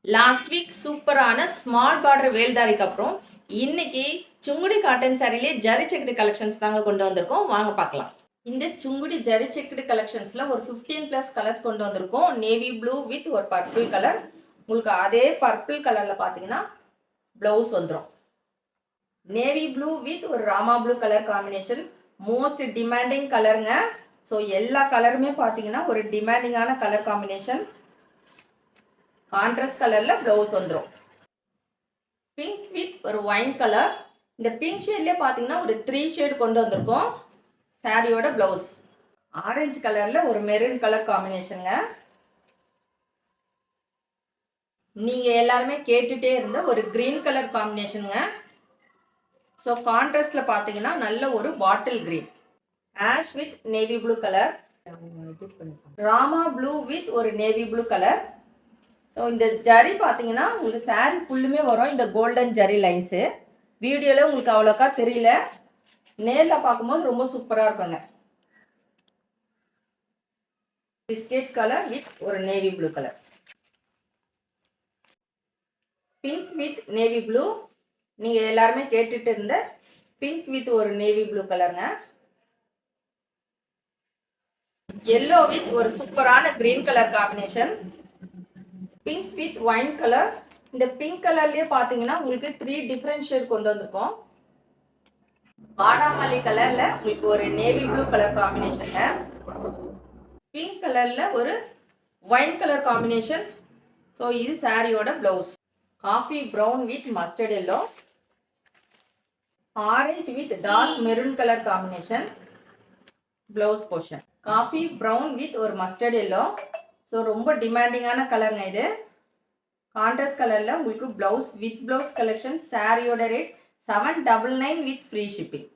Last week சூப்பரான small border வேல்தாரிக்கு அப்புறம் இன்னைக்கு சுங்குடி காட்டன் சாரிலே ஜரி செக்குடு கலெக்ஷன்ஸ் தாங்க கொண்டு வந்திருக்கோம். வாங்க பார்க்கலாம். இந்த சுங்குடி ஜரி செக்குடு கலெக்ஷன்ஸ்ல ஒரு 15+ கலர்ஸ் கொண்டு வந்திருக்கோம். நேவி ப்ளூ வித் ஒரு பர்பிள் கலர். உங்களுக்கு அதே பர்பிள் கலர்ல பார்த்தீங்கன்னா பிளவுஸ் வந்துடும். நேவி ப்ளூ வித் ஒரு Rama blue colour combination most demanding கலருங்க. ஸோ எல்லா கலருமே பார்த்தீங்கன்னா ஒரு டிமாண்டிங்கான கலர் காம்பினேஷன். கான்ட்ராஸ்ட் கலர்ல பிளவுஸ் வந்துடும். பிங்க் வித் ஒரு ஒயின் கலர். இந்த பிங்க் ஷேட்லேயே பார்த்தீங்கன்னா ஒரு 3 ஷேட் கொண்டு வந்திருக்கோம். சாரியோட பிளவுஸ் ஆரஞ்சு கலர்ல ஒரு மெரூன் கலர் காம்பினேஷனுங்க. நீங்க எல்லாருமே கேட்டுட்டே இருந்த ஒரு கிரீன் கலர் காம்பினேஷனுங்க. ஸோ கான்ட்ராஸ்ட்ல பார்த்தீங்கன்னா நல்ல ஒரு bottle green. Ash with navy blue colour. Rama blue with ஒரு நேவி ப்ளூ கலர். ஸோ இந்த ஜரி பார்த்தீங்கன்னா உங்களுக்கு சாரீ ஃபுல்லுமே வரும் இந்த கோல்டன் ஜரி லைன்ஸு. வீடியோவில் உங்களுக்கு அவ்வளோக்கா தெரியல, நேரில் பார்க்கும்போது ரொம்ப சூப்பராக இருக்குங்க. பிஸ்கெட் கலர் வித் ஒரு navy blue colour. Pink with navy blue. நீங்கள் எல்லாருமே கேட்டுட்டு இருந்த பிங்க் வித் ஒரு நேவி ப்ளூ கலருங்க. எல்லோ வித் ஒரு சூப்பரான green colour combination. Pink with wine colour. இந்த பிங்க் கலர்லயே பாத்தீங்கன்னா உங்களுக்கு 3 டிஃபரண்ட் ஷேட் கொண்டு வந்திருக்கோம். பாடாமல்லி கலர்ல உங்களுக்கு ஒரு navy blue colour combination. Pink கலர்ல ஒரு ஒயின் கலர் காம்பினேஷன். ஸோ இது சாரியோட blouse. Coffee brown with mustard yellow. Orange with dark maroon colour combination. Blouse portion coffee brown with ஒரு மஸ்டர்ட் எல்லோ. ஸோ ரொம்ப டிமாண்டிங்கான கலருங்க இது. கான்ட்ராஸ்ட் கலரில் உங்களுக்கு ப்ளவுஸ் வித் ப்ளவுஸ் கலெக்ஷன். சாரியோட ரேட் 799 வித் ஃப்ரீ ஷிப்பிங்.